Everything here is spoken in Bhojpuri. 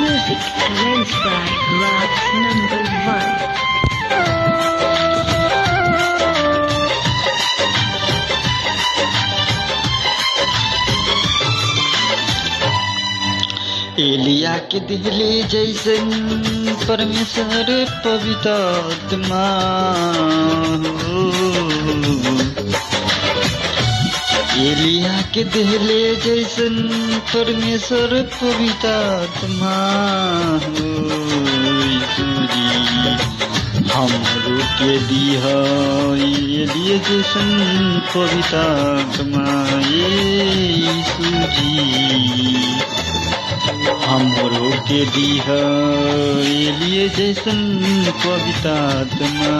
Music arranged by Raj number 1. Elia के दिहले जैसन परमेश्वर पवित्र आत्मा हो। एलिया के दिहले जैसन परमेश्वर पवित्र आत्मा हो। यीशु जी हमरो के दिह एलिया जैसन पवित्र आत्मा। यीशु जी हमरो के दिह एलिया जैसन पवित्र आत्मा।